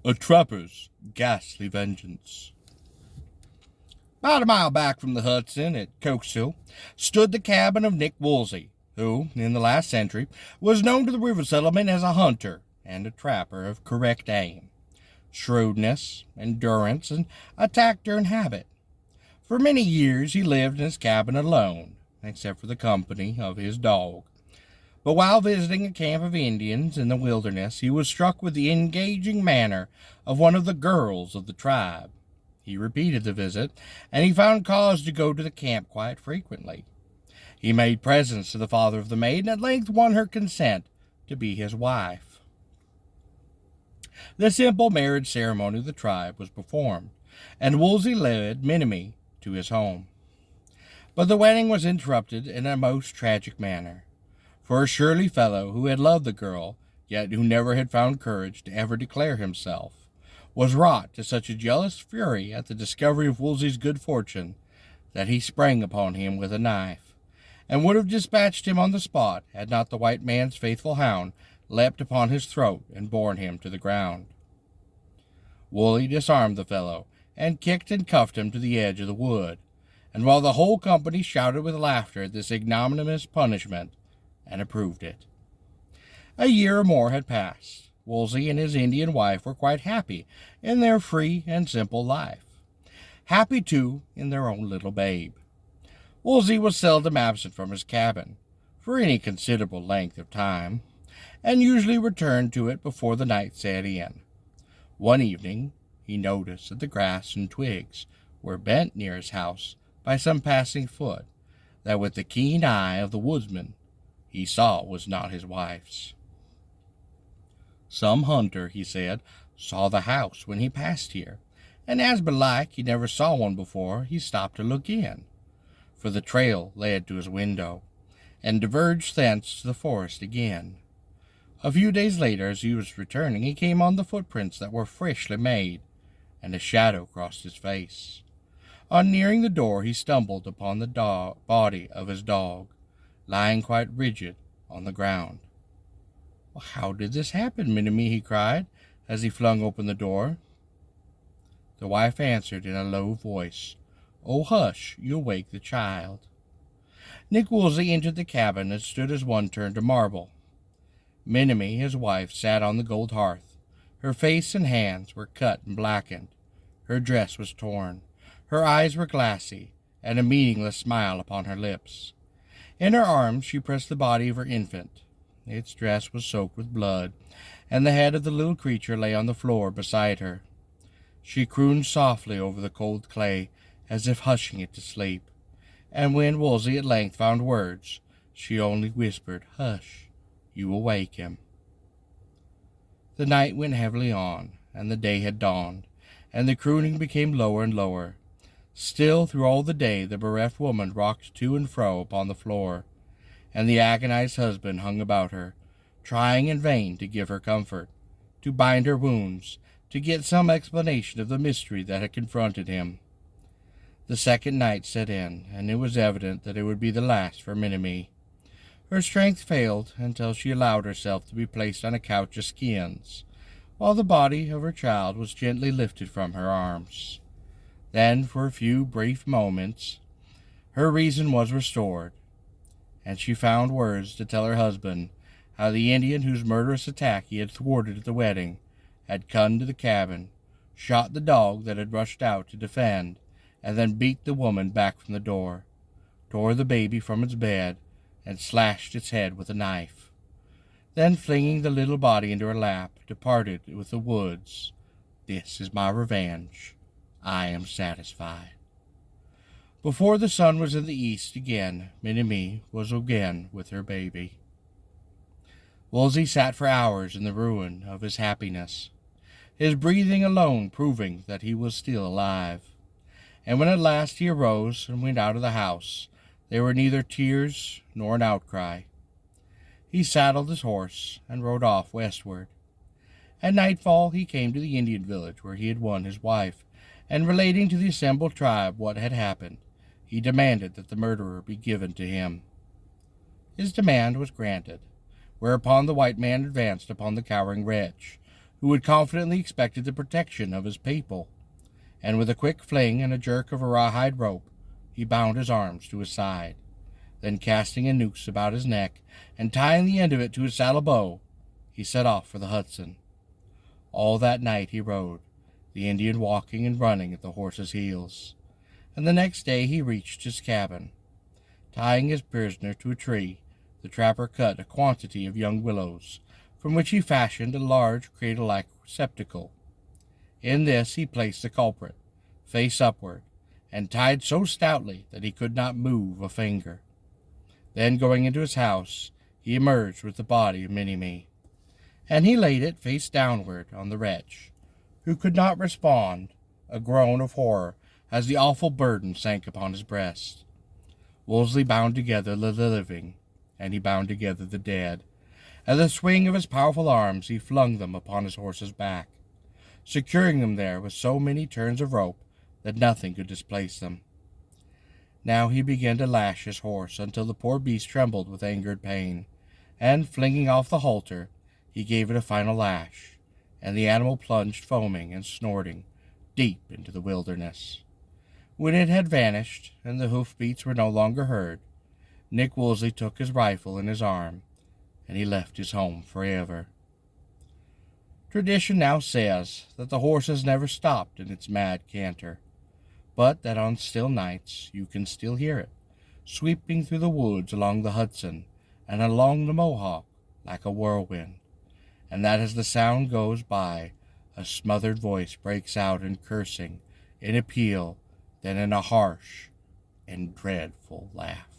A trapper's ghastly vengeance. About a mile back from the Hudson at Cokesill stood the cabin of Nick Woolsey, who, in the last century, was known to the river settlement as a hunter and a trapper of correct aim, shrewdness, endurance, and a taciturn habit. For many years he lived in his cabin alone, except for the company of his dog. But while visiting a camp of Indians in the wilderness, he was struck with the engaging manner of one of the girls of the tribe. He repeated the visit, and he found cause to go to the camp quite frequently. He made presents to the father of the maid, and at length won her consent to be his wife. The simple marriage ceremony of the tribe was performed, and Woolsey led Menominee to his home. But the wedding was interrupted in a most tragic manner. For a surly fellow who had loved the girl, yet who never had found courage to ever declare himself, was wrought to such a jealous fury at the discovery of Woolsey's good fortune that he sprang upon him with a knife, and would have dispatched him on the spot had not the white man's faithful hound leapt upon his throat and borne him to the ground. Woolsey disarmed the fellow, and kicked and cuffed him to the edge of the wood, and while the whole company shouted with laughter at this ignominious punishment, and approved it. A year or more had passed. Woolsey and his Indian wife were quite happy in their free and simple life. Happy, too, in their own little babe. Woolsey was seldom absent from his cabin, for any considerable length of time, and usually returned to it before the night set in. One evening he noticed that the grass and twigs were bent near his house by some passing foot, that with the keen eye of the woodsman he saw was not his wife's. Some hunter, he said, saw the house when he passed here, and as belike he never saw one before, he stopped to look in, for the trail led to his window, and diverged thence to the forest again. A few days later, as he was returning, he came on the footprints that were freshly made, and a shadow crossed his face. On nearing the door, he stumbled upon the body of his dog, lying quite rigid on the ground. "How did this happen, Menominee?" he cried, as he flung open the door. The wife answered in a low voice, "Oh, hush, you'll wake the child." Nick Woolsey entered the cabin and stood as one turned to marble. Menominee, his wife, sat on the gold hearth. Her face and hands were cut and blackened. Her dress was torn. Her eyes were glassy, and a meaningless smile upon her lips. In her arms she pressed the body of her infant. Its dress was soaked with blood, and the head of the little creature lay on the floor beside her. She crooned softly over the cold clay, as if hushing it to sleep, and when Woolsey at length found words, she only whispered, "Hush, you will wake him." The night went heavily on, and the day had dawned, and the crooning became lower and lower. Still, through all the day, the bereft woman rocked to and fro upon the floor, and the agonized husband hung about her, trying in vain to give her comfort, to bind her wounds, to get some explanation of the mystery that had confronted him. The second night set in, and it was evident that it would be the last for Menominee. Her strength failed until she allowed herself to be placed on a couch of skins, while the body of her child was gently lifted from her arms. Then, for a few brief moments, her reason was restored, and she found words to tell her husband how the Indian whose murderous attack he had thwarted at the wedding had come to the cabin, shot the dog that had rushed out to defend, and then beat the woman back from the door, tore the baby from its bed, and slashed its head with a knife. Then, flinging the little body into her lap, departed with the woods. "This is my revenge. I am satisfied." Before the sun was in the east again, Menominee was again with her baby. Woolsey sat for hours in the ruin of his happiness, his breathing alone proving that he was still alive. And when at last he arose and went out of the house, there were neither tears nor an outcry. He saddled his horse and rode off westward. At nightfall he came to the Indian village where he had won his wife, and relating to the assembled tribe what had happened, he demanded that the murderer be given to him. His demand was granted, whereupon the white man advanced upon the cowering wretch, who had confidently expected the protection of his people, and with a quick fling and a jerk of a rawhide rope, he bound his arms to his side. Then casting a noose about his neck and tying the end of it to his saddle bow, he set off for the Hudson. All that night he rode, the Indian walking and running at the horse's heels, and the next day he reached his cabin. Tying his prisoner to a tree, the trapper cut a quantity of young willows, from which he fashioned a large cradle-like receptacle. In this he placed the culprit, face upward, and tied so stoutly that he could not move a finger. Then, going into his house, he emerged with the body of Mini-Me, and he laid it face downward on the wretch, who could not respond a groan of horror as the awful burden sank upon his breast. Wolseley bound together the living, and he bound together the dead. At the swing of his powerful arms he flung them upon his horse's back, securing them there with so many turns of rope that nothing could displace them. Now he began to lash his horse until the poor beast trembled with angered pain, and, flinging off the halter, he gave it a final lash, and the animal plunged foaming and snorting deep into the wilderness. When it had vanished, and the hoof-beats were no longer heard, Nick Wolseley took his rifle in his arm, and he left his home forever. Tradition now says that the horse has never stopped in its mad canter, but that on still nights you can still hear it, sweeping through the woods along the Hudson and along the Mohawk like a whirlwind, and that as the sound goes by, a smothered voice breaks out in cursing, in appeal, then in a harsh and dreadful laugh.